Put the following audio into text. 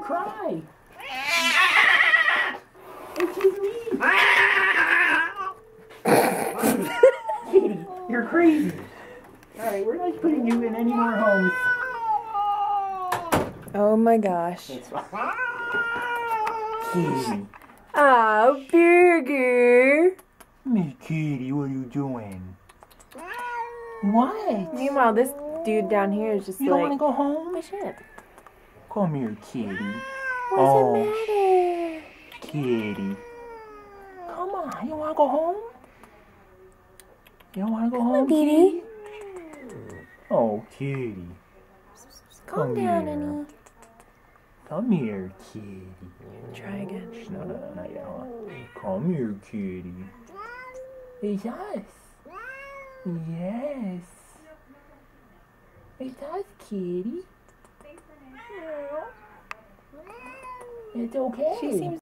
cry? Excuse me. Kitty, you're crazy. Alright, we're not putting you in any more homes. Oh my gosh. It's fine. Kitty. Oh, Burger. Miss Kitty, what are you doing? What? Meanwhile, this dude down here is just You don't want to go home? my shit. Come here, Kitty. What's the matter? Kitty. Come on, you want to go home? You don't want to go home, Dee Kitty? Oh, Kitty. Calm down, honey. Come here, Kitty. Try again. No, not yet. Hold on. Come here, Kitty. Yes. Yes. It does, Kitty. It's okay. She seems